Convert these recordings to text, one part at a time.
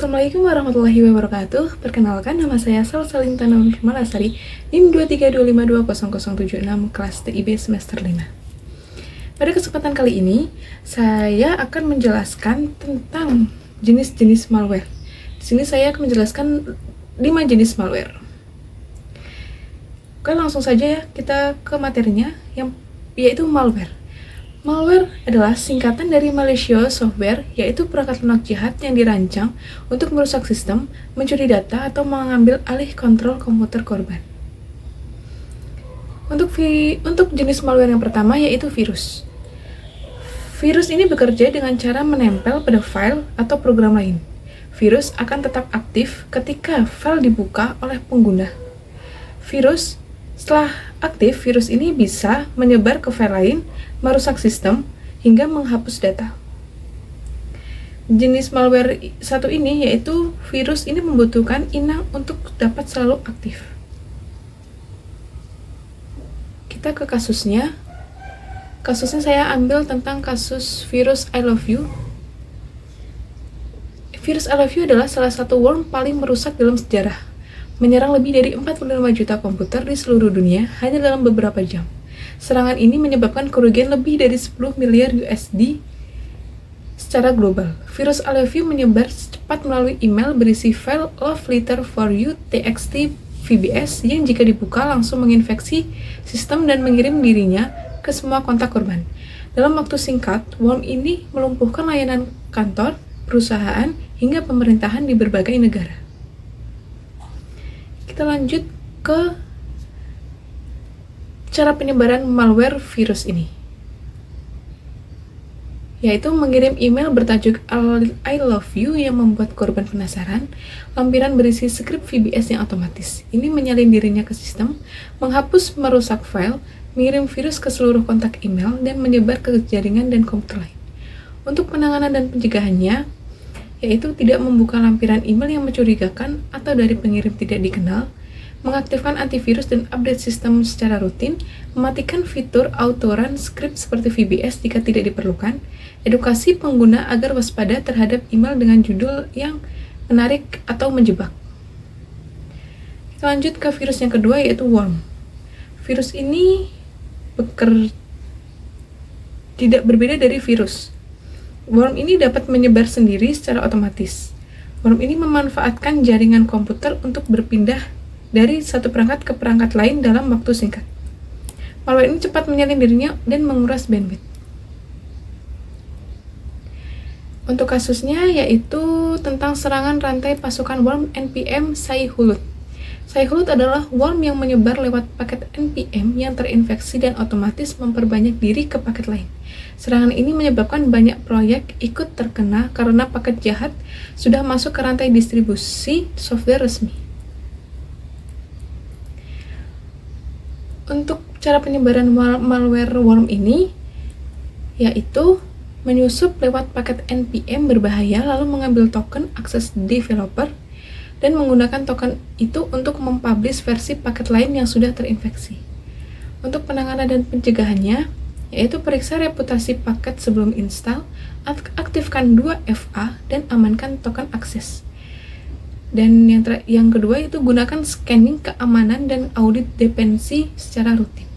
Assalamualaikum warahmatullahi wabarakatuh. Perkenalkan, nama saya Salsalinta Naomi Malasari, NIM 232520076, kelas TIB semester 5. Pada kesempatan kali ini, saya akan menjelaskan tentang jenis-jenis malware. Di sini saya akan menjelaskan 5 jenis malware. Oke, langsung saja ya, kita ke materinya, yaitu malware. Malware adalah singkatan dari malicious software, yaitu perangkat lunak jahat yang dirancang untuk merusak sistem, mencuri data, atau mengambil alih kontrol komputer korban. Untuk jenis malware yang pertama yaitu virus. Virus ini bekerja dengan cara menempel pada file atau program lain. Virus akan tetap aktif ketika file dibuka oleh pengguna. Setelah aktif, virus ini bisa menyebar ke file lain, merusak sistem, hingga menghapus data. Jenis malware satu ini yaitu virus ini membutuhkan inang untuk dapat selalu aktif. Kita ke kasusnya. Kasusnya saya ambil tentang kasus virus I Love You. Virus I Love You adalah salah satu worm paling merusak dalam sejarah. Menyerang lebih dari 45 juta komputer di seluruh dunia hanya dalam beberapa jam. Serangan ini menyebabkan kerugian lebih dari 10 miliar USD secara global. Virus I Love You menyebar cepat melalui email berisi file Love Letter for You TXT VBS yang jika dibuka langsung menginfeksi sistem dan mengirim dirinya ke semua kontak korban. Dalam waktu singkat, worm ini melumpuhkan layanan kantor, perusahaan, hingga pemerintahan di berbagai negara. Kita lanjut ke cara penyebaran malware virus ini, yaitu mengirim email bertajuk I love you yang membuat korban penasaran. Lampiran berisi skrip VBS yang otomatis. Ini menyalin dirinya ke sistem, menghapus merusak file, mengirim virus ke seluruh kontak email, dan menyebar ke jaringan dan komputer lain. Untuk penanganan dan pencegahannya, yaitu tidak membuka lampiran email yang mencurigakan atau dari pengirim tidak dikenal, mengaktifkan antivirus dan update sistem secara rutin, mematikan fitur auto-run script seperti VBS jika tidak diperlukan, edukasi pengguna agar waspada terhadap email dengan judul yang menarik atau menjebak. Kita lanjut ke virus yang kedua yaitu worm. Virus ini tidak berbeda dari virus. Worm ini dapat menyebar sendiri secara otomatis. Worm ini memanfaatkan jaringan komputer untuk berpindah dari satu perangkat ke perangkat lain dalam waktu singkat. Malware ini cepat menyalin dirinya dan menguras bandwidth. Untuk kasusnya yaitu tentang serangan rantai pasukan worm NPM Sci-Hulud. Sci-Hulud adalah worm yang menyebar lewat paket NPM yang terinfeksi dan otomatis memperbanyak diri ke paket lain. Serangan ini menyebabkan banyak proyek ikut terkena karena paket jahat sudah masuk ke rantai distribusi software resmi. Untuk cara penyebaran malware worm ini yaitu menyusup lewat paket NPM berbahaya lalu mengambil token akses developer dan menggunakan token itu untuk mempublish versi paket lain yang sudah terinfeksi. Untuk penanganan dan pencegahannya, yaitu periksa reputasi paket sebelum install, aktifkan 2FA, dan amankan token akses. Dan yang kedua itu gunakan scanning keamanan dan audit dependensi secara rutin.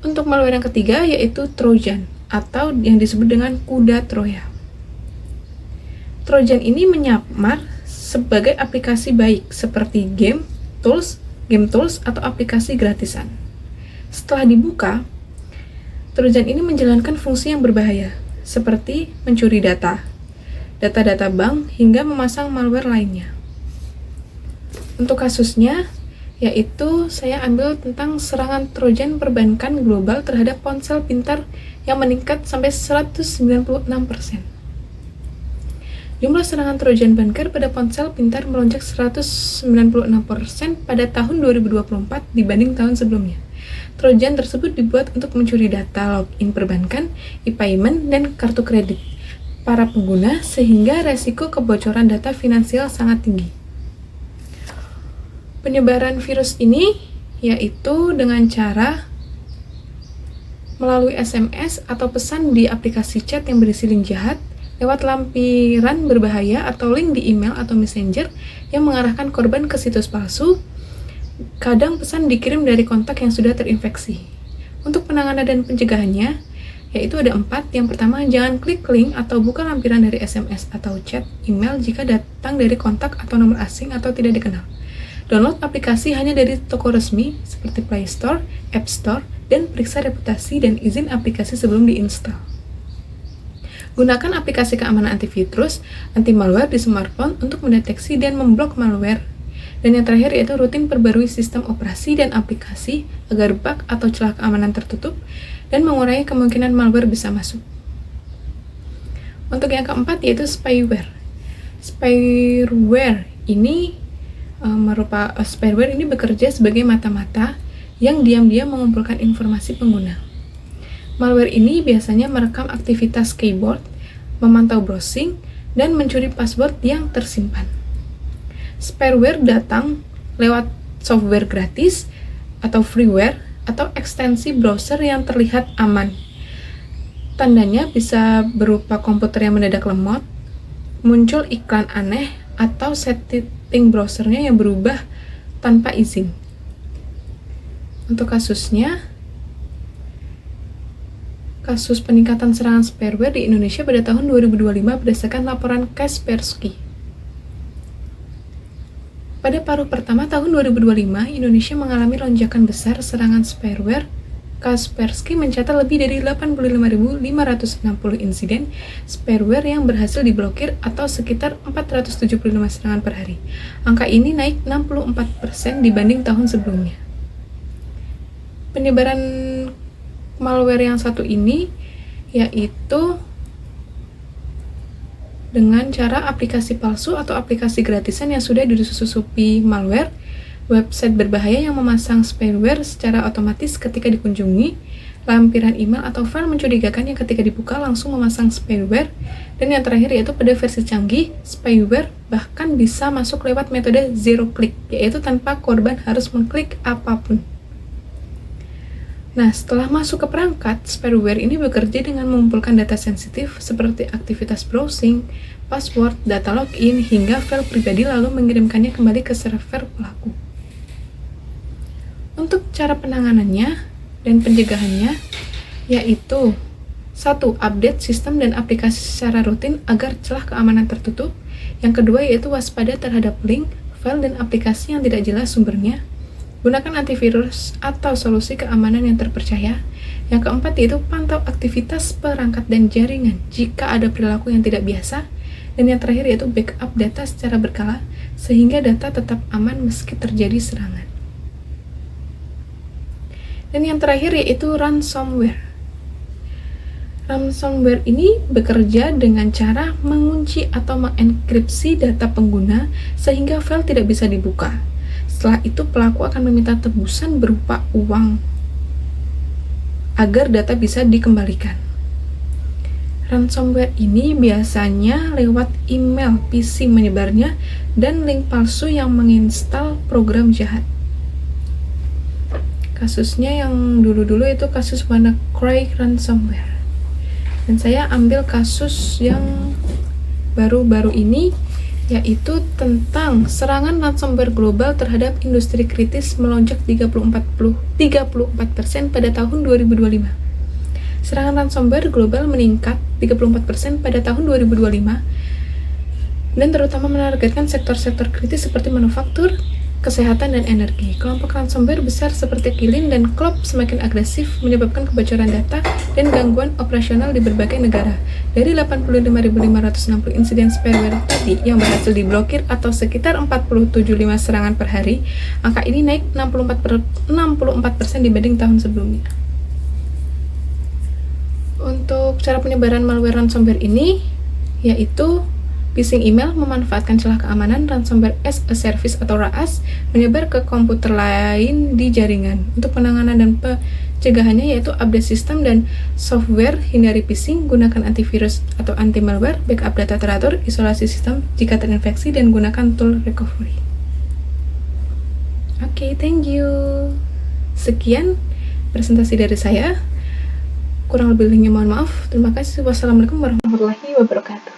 Untuk malware yang ketiga yaitu Trojan, atau yang disebut dengan kuda Troya. Trojan ini menyamar sebagai aplikasi baik seperti game tools atau aplikasi gratisan. Setelah dibuka, Trojan ini menjalankan fungsi yang berbahaya seperti mencuri data bank, hingga memasang malware lainnya. Untuk kasusnya, yaitu saya ambil tentang serangan Trojan perbankan global terhadap ponsel pintar yang meningkat sampai 196%. Jumlah serangan Trojan banker pada ponsel pintar melonjak 196% pada tahun 2024 dibanding tahun sebelumnya. Trojan tersebut dibuat untuk mencuri data login perbankan, e-payment, dan kartu kredit para pengguna sehingga resiko kebocoran data finansial sangat tinggi. Penyebaran virus ini yaitu dengan cara melalui SMS atau pesan di aplikasi chat yang berisi link jahat, lewat lampiran berbahaya atau link di email atau messenger yang mengarahkan korban ke situs palsu. Kadang pesan dikirim dari kontak yang sudah terinfeksi. Untuk penanganan dan pencegahannya, yaitu ada 4. Yang pertama, jangan klik link atau buka lampiran dari SMS atau chat email jika datang dari kontak atau nomor asing atau tidak dikenal. Download aplikasi hanya dari toko resmi seperti Play Store, App Store, dan periksa reputasi dan izin aplikasi sebelum diinstal. Gunakan aplikasi keamanan antivirus, anti-malware di smartphone untuk mendeteksi dan memblok malware. Dan yang terakhir yaitu rutin perbarui sistem operasi dan aplikasi agar bug atau celah keamanan tertutup dan mengurangi kemungkinan malware bisa masuk. Untuk yang keempat yaitu spyware. Spyware ini bekerja sebagai mata-mata yang diam-diam mengumpulkan informasi pengguna. Malware ini biasanya merekam aktivitas keyboard, memantau browsing, dan mencuri password yang tersimpan. Spyware datang lewat software gratis atau freeware atau ekstensi browser yang terlihat aman. Tandanya bisa berupa komputer yang mendadak lemot, muncul iklan aneh, atau setting browsernya yang berubah tanpa izin. Untuk kasusnya, kasus peningkatan serangan spyware di Indonesia pada tahun 2025 berdasarkan laporan Kaspersky. Pada paruh pertama tahun 2025, Indonesia mengalami lonjakan besar serangan spyware. Kaspersky mencatat lebih dari 85.560 insiden spyware yang berhasil diblokir atau sekitar 475 serangan per hari. Angka ini naik 64% dibanding tahun sebelumnya. Penyebaran malware yang satu ini yaitu dengan cara aplikasi palsu atau aplikasi gratisan yang sudah disusupi malware, website berbahaya yang memasang spyware secara otomatis ketika dikunjungi, lampiran email atau file mencurigakan yang ketika dibuka langsung memasang spyware, dan yang terakhir yaitu pada versi canggih, spyware bahkan bisa masuk lewat metode zero click, yaitu tanpa korban harus mengklik apapun. Nah, setelah masuk ke perangkat, spyware ini bekerja dengan mengumpulkan data sensitif seperti aktivitas browsing, password, data login, hingga file pribadi lalu mengirimkannya kembali ke server pelaku. Untuk cara penanganannya dan pencegahannya yaitu 1. Update sistem dan aplikasi secara rutin agar celah keamanan tertutup. Yang kedua yaitu waspada terhadap link, file, dan aplikasi yang tidak jelas sumbernya. Gunakan antivirus atau solusi keamanan yang terpercaya. Yang keempat yaitu pantau aktivitas perangkat dan jaringan jika ada perilaku yang tidak biasa. Dan yang terakhir yaitu backup data secara berkala sehingga data tetap aman meski terjadi serangan. Dan yang terakhir yaitu ransomware. Ransomware ini bekerja dengan cara mengunci atau mengenkripsi data pengguna sehingga file tidak bisa dibuka. Setelah itu pelaku akan meminta tebusan berupa uang agar data bisa dikembalikan. Ransomware ini biasanya lewat email, phishing menyebarnya, dan link palsu yang menginstal program jahat. Kasusnya yang dulu-dulu itu kasus WannaCry ransomware. Dan saya ambil kasus yang baru-baru ini yaitu tentang serangan ransomware global terhadap industri kritis melonjak 34% pada tahun 2025. Serangan ransomware global meningkat 34% pada tahun 2025 dan terutama menargetkan sektor-sektor kritis seperti manufaktur, kesehatan, dan energi. Kelompok ransomware besar seperti Qilin dan Clop semakin agresif menyebabkan kebocoran data dan gangguan operasional di berbagai negara. Dari 85.560 insiden spyware tadi yang berhasil diblokir atau sekitar 475 serangan per hari, angka ini naik 64% dibanding tahun sebelumnya. Untuk cara penyebaran malware ransomware ini yaitu phishing email memanfaatkan celah keamanan ransomware as a service atau RAS menyebar ke komputer lain di jaringan. Untuk penanganan dan pencegahannya yaitu update sistem dan software, hindari phishing, gunakan antivirus atau anti-malware, backup data teratur, isolasi sistem jika terinfeksi, dan gunakan tool recovery. Oke, thank you. Sekian presentasi dari saya. Kurang lebihnya mohon maaf. Terima kasih. Wassalamualaikum warahmatullahi wabarakatuh.